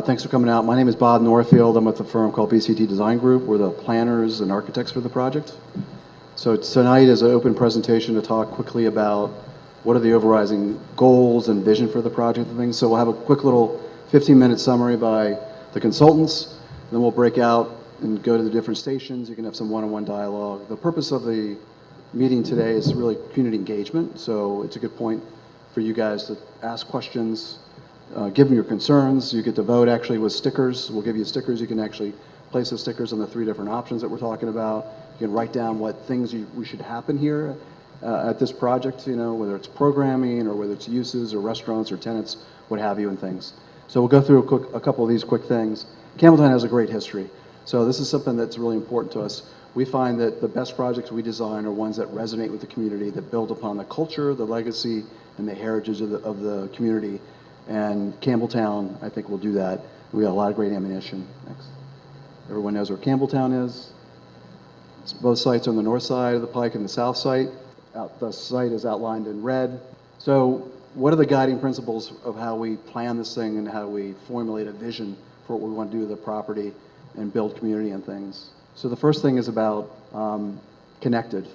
Thanks for coming out. My name is Bob Norfield. I'm with a firm called BCT Design Group. We're the planners and architects for the project. So tonight is an open presentation to talk quickly about what are the overriding goals and vision for the project and things. So we'll have a quick little 15-minute summary by the consultants. Then we'll break out and go to the different stations. You can have some one-on-one dialogue. The purpose of the meeting today is really community engagement. So it's a good point for you guys to ask questions, give them your concerns. You get to vote actually with stickers. We'll give you stickers. You can actually place the stickers on the three different options that we're talking about. You can write down what things we should happen here at this project, whether it's programming or whether it's uses or restaurants or tenants, what have you, and things. So we'll go through a couple of these quick things. Campbelltown has a great history. So this is something that's really important to us. We find that the best projects we design are ones that resonate with the community, that build upon the culture, the legacy, and the heritage of the community. And Campbelltown, I think, will do that. We got a lot of great ammunition. Next. Everyone knows where Campbelltown is. Both sites are on the north side of the pike and the south site. The site is outlined in red. So what are the guiding principles of how we plan this thing and how we formulate a vision for what we want to do with the property and build community and things? So the first thing is about connected.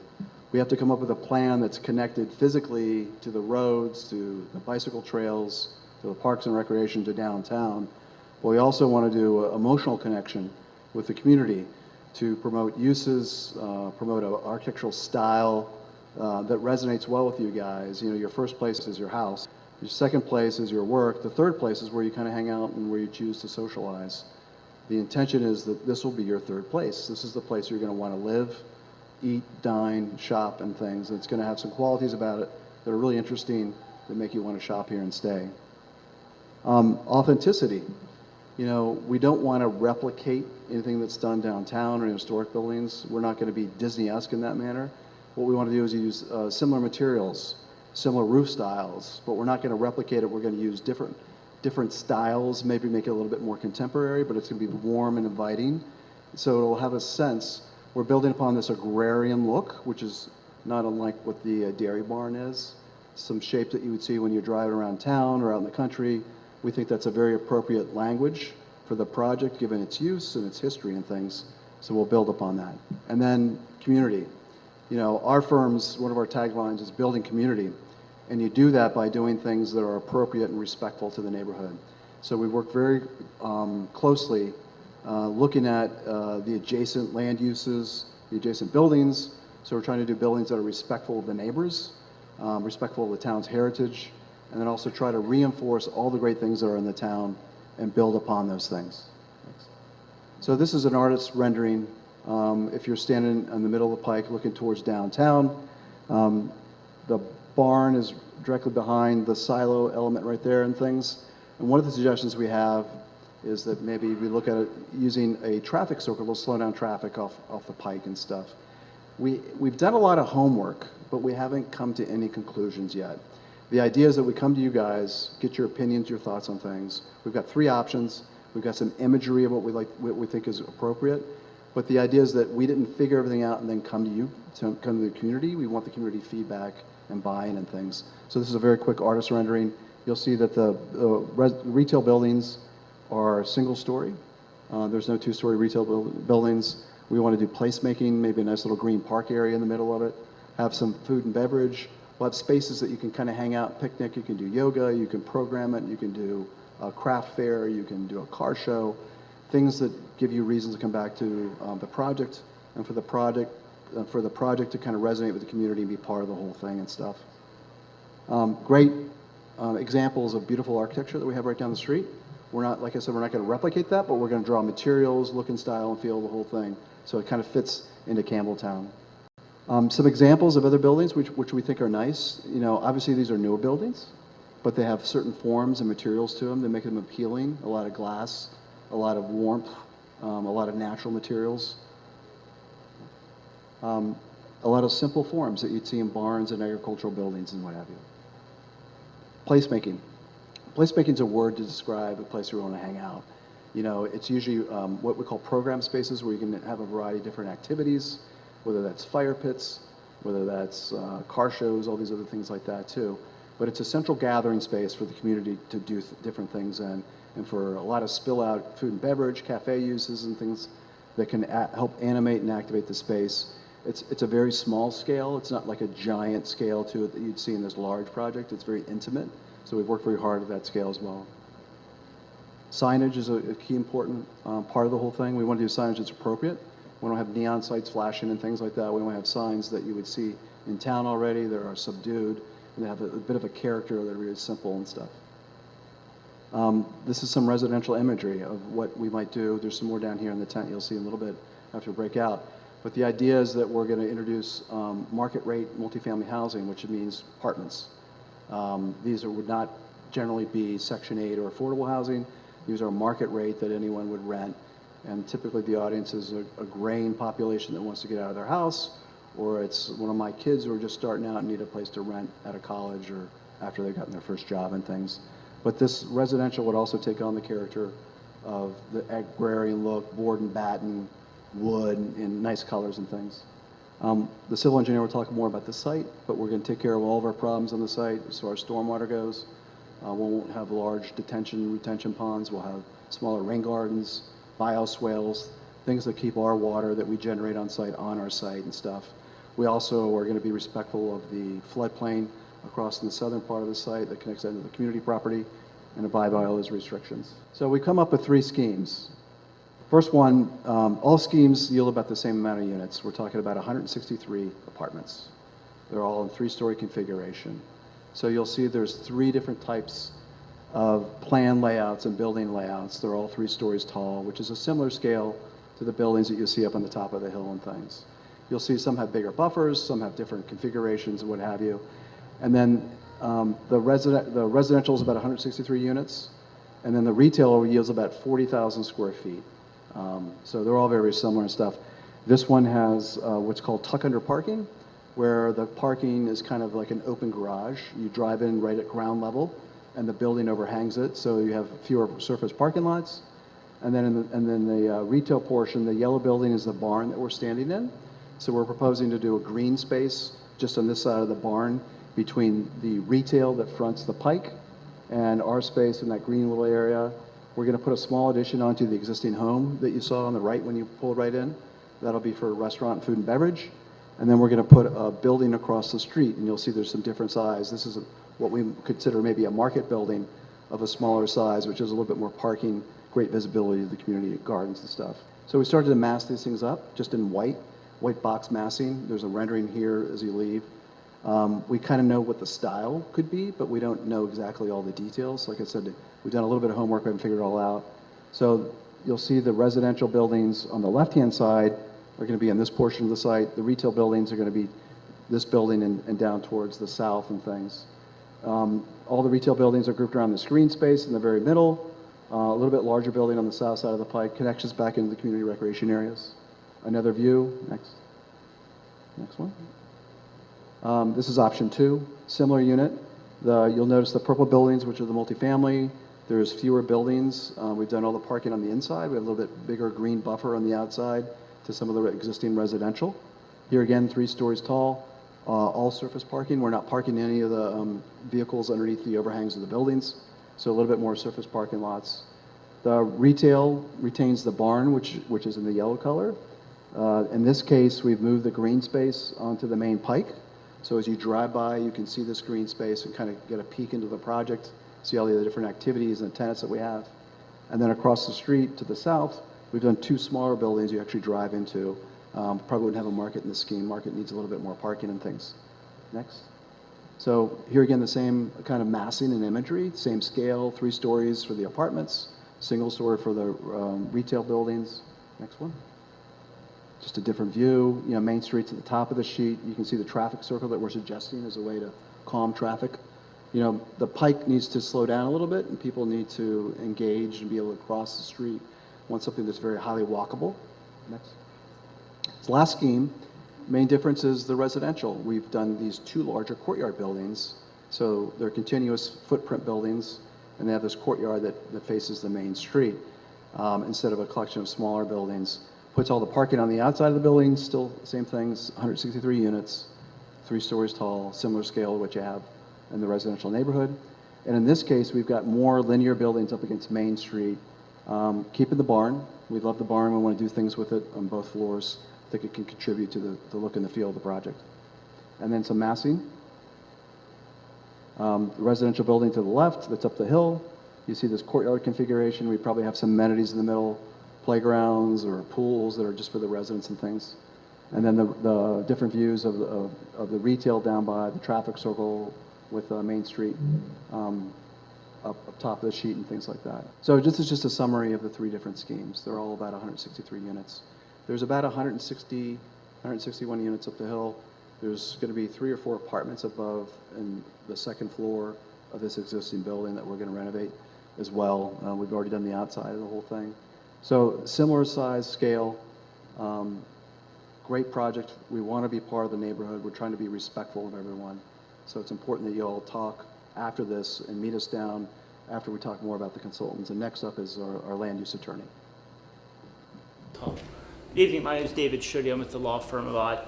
We have to come up with a plan that's connected physically to the roads, to the bicycle trails, to the parks and recreation, to downtown. But we also want to do an emotional connection with the community to promote uses, promote an architectural style that resonates well with you guys. Your first place is your house. Your second place is your work. The third place is where you kind of hang out and where you choose to socialize. The intention is that this will be your third place. This is the place you're going to want to live, eat, dine, shop, and things. It's going to have some qualities about it that are really interesting that make you want to shop here and stay. Authenticity. We don't want to replicate anything that's done downtown or in historic buildings. We're not going to be Disney-esque in that manner. What we want to do is use similar materials, similar roof styles, but we're not going to replicate it. We're going to use different styles, maybe make it a little bit more contemporary, but it's going to be warm and inviting. So it'll have a sense. We're building upon this agrarian look, which is not unlike what the dairy barn is. Some shape that you would see when you're driving around town or out in the country. We think that's a very appropriate language for the project, given its use and its history and things. So we'll build upon that. And then community. Our firm's, one of our taglines is building community. And you do that by doing things that are appropriate and respectful to the neighborhood. So we work very closely looking at the adjacent land uses, the adjacent buildings. So we're trying to do buildings that are respectful of the neighbors, respectful of the town's heritage, and then also try to reinforce all the great things that are in the town and build upon those things. Thanks. So this is an artist's rendering. If you're standing in the middle of the pike looking towards downtown, the barn is directly behind the silo element right there and things. And one of the suggestions we have is that maybe we look at it using a traffic circle to slow down traffic off the pike and stuff. We've done a lot of homework, but we haven't come to any conclusions yet. The idea is that we come to you guys, get your opinions, your thoughts on things. We've got three options. We've got some imagery of what we think is appropriate. But the idea is that we didn't figure everything out and then come to you, to come to the community. We want the community feedback and buy-in and things. So this is a very quick artist rendering. You'll see that the retail buildings are single story. There's no two-story retail buildings. We want to do placemaking, maybe a nice little green park area in the middle of it, have some food and beverage. We'll have spaces that you can kind of hang out, picnic. You can do yoga, you can program it, you can do a craft fair, you can do a car show, things that give you reasons to come back to the project, and for the project to kind of resonate with the community and be part of the whole thing and stuff. Great examples of beautiful architecture that we have right down the street. We're not, like I said, we're not going to replicate that, but we're going to draw materials, look and style and feel the whole thing. So it kind of fits into Campbelltown. Some examples of other buildings which we think are nice. Obviously these are newer buildings, but they have certain forms and materials to them that make them appealing. A lot of glass, a lot of warmth, a lot of natural materials. A lot of simple forms that you'd see in barns and agricultural buildings and what have you. Placemaking. Placemaking is a word to describe a place where we want to hang out. It's usually what we call program spaces where you can have a variety of different activities, whether that's fire pits, whether that's car shows, all these other things like that too. But it's a central gathering space for the community to do different things in. and for a lot of spill out food and beverage, cafe uses and things that can help animate and activate the space. It's a very small scale. It's not like a giant scale to it that you'd see in this large project. It's very intimate. So we've worked very hard at that scale as well. Signage is a key important part of the whole thing. We want to do signage that's appropriate. We don't have neon sights flashing and things like that. We want to have signs that you would see in town already that are subdued and they have a bit of a character that are really simple and stuff. This is some residential imagery of what we might do. There's some more down here in the tent you'll see in a little bit after we break out. But the idea is that we're going to introduce market rate multifamily housing, which means apartments. These would not generally be Section 8 or affordable housing. These are market rate that anyone would rent. And typically the audience is a graying population that wants to get out of their house, or it's one of my kids who are just starting out and need a place to rent at a college or after they've gotten their first job and things. But this residential would also take on the character of the agrarian look, board and batten, wood, and nice colors and things. The civil engineer will talk more about the site, but we're going to take care of all of our problems on the site as far as stormwater goes. We won't have large retention ponds. We'll have smaller rain gardens, bioswales, things that keep our water that we generate on site on our site and stuff. We also are going to be respectful of the floodplain across in the southern part of the site that connects into the community property and abide by all those restrictions. So we come up with 3 schemes. First one, all schemes yield about the same amount of units. We're talking about 163 apartments. They're all in 3-story configuration. So you'll see there's 3 different types of plan layouts and building layouts. They're all 3 stories tall, which is a similar scale to the buildings that you see up on the top of the hill and things. You'll see some have bigger buffers, some have different configurations and what have you. And then the residential is about 163 units, and then the retail yields about 40,000 square feet. So they're all very similar and stuff. This one has what's called tuck-under parking, where the parking is kind of like an open garage. You drive in right at ground level, and the building overhangs it, so you have fewer surface parking lots. And then the retail portion, the yellow building is the barn that we're standing in. So we're proposing to do a green space just on this side of the barn between the retail that fronts the pike and our space in that green little area. We're going to put a small addition onto the existing home that you saw on the right when you pulled right in. That'll be for restaurant, food, and beverage. And then we're going to put a building across the street, and you'll see there's some different size. This is what we consider maybe a market building of a smaller size, which is a little bit more parking, great visibility to the community gardens and stuff. So we started to mask these things up just in white box massing. There's a rendering here as you leave. We kind of know what the style could be, but we don't know exactly all the details. Like I said, we've done a little bit of homework and figured it all out. So you'll see the residential buildings on the left-hand side are going to be in this portion of the site. The retail buildings are going to be this building and down towards the south and things. All the retail buildings are grouped around this green space in the very middle. A little bit larger building on the south side of the pike, connections back into the community recreation areas. Another view, next one. This is option 2, similar unit. You'll notice the purple buildings, which are the multifamily. There's fewer buildings. We've done all the parking on the inside. We have a little bit bigger green buffer on the outside to some of the existing residential. Here again, 3 stories tall, all surface parking. We're not parking any of the vehicles underneath the overhangs of the buildings, so a little bit more surface parking lots. The retail retains the barn, which is in the yellow color. In this case, we've moved the green space onto the main pike. So as you drive by, you can see this green space and kind of get a peek into the project, see all the different activities and tenants that we have. And then across the street to the south, we've done 2 smaller buildings you actually drive into. Probably wouldn't have a market in this scheme. Market needs a little bit more parking and things. Next. So here again, the same kind of massing and imagery, same scale, 3 stories for the apartments, single story for the retail buildings. Next one. Just a different view. You know, Main Street's at the top of the sheet. You can see the traffic circle that we're suggesting as a way to calm traffic. You know, the pike needs to slow down a little bit, and people need to engage and be able to cross the street. Want something that's very highly walkable. Next. This last scheme, main difference is the residential. We've done these 2 larger courtyard buildings. So they're continuous footprint buildings, and they have this courtyard that faces the main street instead of a collection of smaller buildings. Puts all the parking on the outside of the building, still same things, 163 units, 3 stories tall, similar scale to what you have in the residential neighborhood. And in this case, we've got more linear buildings up against Main Street. Keeping the barn. We love the barn. We want to do things with it on both floors. I think it can contribute to the look and the feel of the project. And then some massing. The residential building to the left that's up the hill. You see this courtyard configuration. We probably have some amenities in the middle, playgrounds or pools that are just for the residents and things. And then the different views of the retail down by the traffic circle with Main Street up top of the sheet and things like that. So this is just a summary of the 3 different schemes. They're all about 163 units. There's about 161 units up the hill. There's going to be 3 or 4 apartments above in the 2nd floor of this existing building that we're going to renovate as well. We've already done the outside of the whole thing. So similar size, scale, great project. We want to be part of the neighborhood. We're trying to be respectful of everyone. So it's important that you all talk after this and meet us down after we talk more about the consultants. And next up is our land use attorney. Good evening. My name is David Schutte. I'm with the law firm of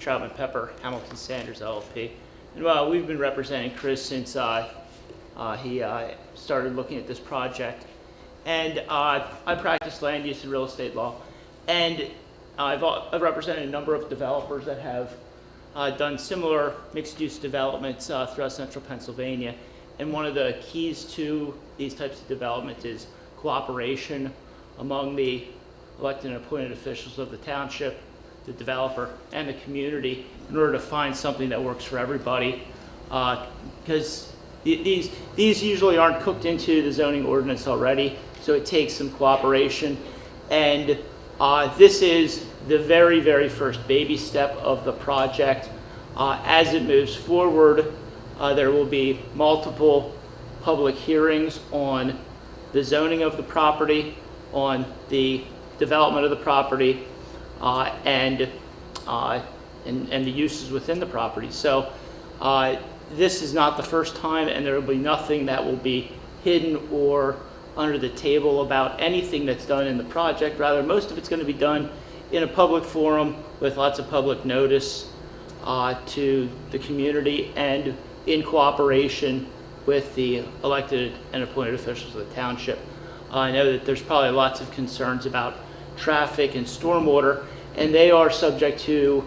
Troutman Pepper, Hamilton Sanders LLP. And we've been representing Chris since he started looking at this project. And I practice land use and real estate law. And I've represented a number of developers that have done similar mixed-use developments throughout central Pennsylvania. And one of the keys to these types of development is cooperation among the elected and appointed officials of the township, the developer, and the community in order to find something that works for everybody. Because these usually aren't cooked into the zoning ordinance already, so it takes some cooperation. And this is the very, very first baby step of the project. As it moves forward, there will be multiple public hearings on the zoning of the property, on the development of the property, and the uses within the property. So this is not the first time, and there will be nothing that will be hidden or under the table about anything that's done in the project. Rather, most of it's going to be done in a public forum with lots of public notice to the community and in cooperation with the elected and appointed officials of the township. I know that there's probably lots of concerns about traffic and stormwater, and they are subject to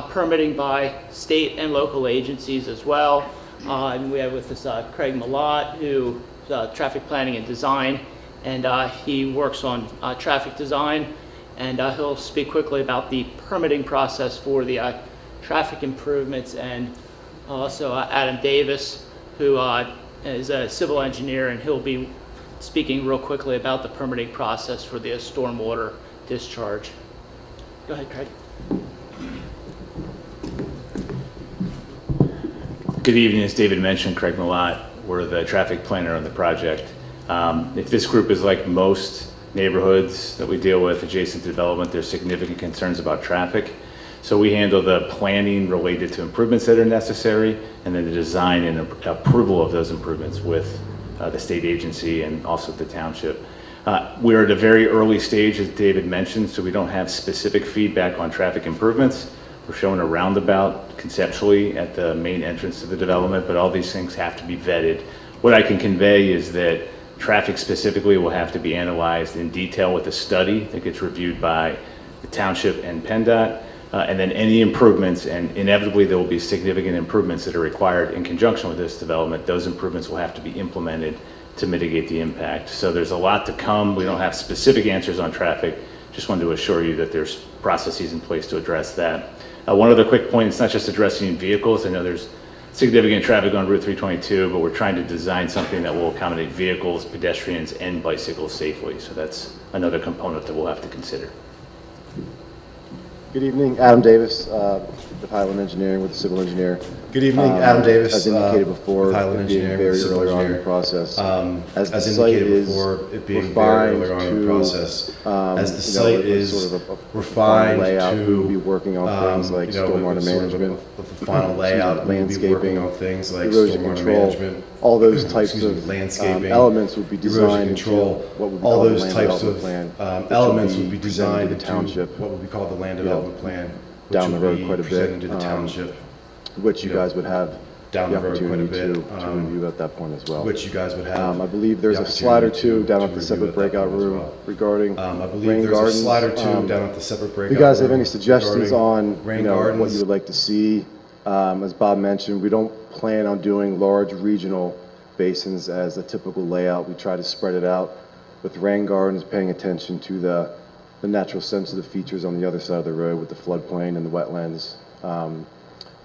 permitting by state and local agencies as well. And we have with us Craig Malott, who traffic planning and design, and he works on traffic design, and he'll speak quickly about the permitting process for the traffic improvements. And also Adam Davis, who is a civil engineer, and he'll be speaking real quickly about the permitting process for the stormwater discharge. Go ahead, Craig. Good evening. As David mentioned, Craig Malott. We're the traffic planner on the project. If this group is like most neighborhoods that we deal with adjacent to development, there's significant concerns about traffic. So we handle the planning related to improvements that are necessary, and then the design and approval of those improvements with the state agency and also the township. We're at a very early stage, as David mentioned, so we don't have specific feedback on traffic improvements. We're showing a roundabout conceptually at the main entrance to the development, but all these things have to be vetted. What I can convey is that traffic specifically will have to be analyzed in detail with a study that gets reviewed by the township and PennDOT. And then any improvements, and inevitably there will be significant improvements that are required in conjunction with this development. Those improvements will have to be implemented to mitigate the impact. So there's a lot to come. We don't have specific answers on traffic. Just wanted to assure you that there's processes in place to address that. One other quick point, it's not just addressing vehicles. I know there's significant traffic on Route 322, but we're trying to design something that will accommodate vehicles, pedestrians, and bicycles safely. So that's another component that we'll have to consider. Good evening, Adam Davis, with Highland Engineering, with the civil engineer. Good evening, Adam Davis. As indicated before, with Highland it being Engineering, very civil early on in engineer. the process. As indicated before, it being very early on in the process. As the site is sort of a refined layout, to, we'll be working on things like stormwater management, with the final layout, we'll be working on things like erosion stormwater control. management. All those types of landscaping, elements would be designed erosion control, into what would be all called the those land types development of plan, which elements will would be presented designed to the township, what would be called the land development plan, which down the will road be quite a bit, presented to the township. which you guys would have down the the road quite a opportunity bit. to review at that point as well. Which you guys would have. I believe there's the a slide or opportunity two down to at the review separate at that breakout point as room well. regarding I believe rain there's gardens. a slide or two down at the separate breakout If you guys have rooms any suggestions regarding on, rain what gardens. you would like to see, as Bob mentioned, we don't plan on doing large regional basins as a typical layout. We try to spread it out with rain gardens, paying attention to the natural sensitive features on the other side of the road with the floodplain and the wetlands.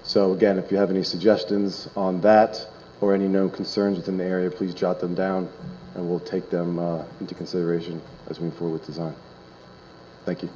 So again, if you have any suggestions on that or any known concerns within the area, please jot them down and we'll take them into consideration as we move forward with design. Thank you.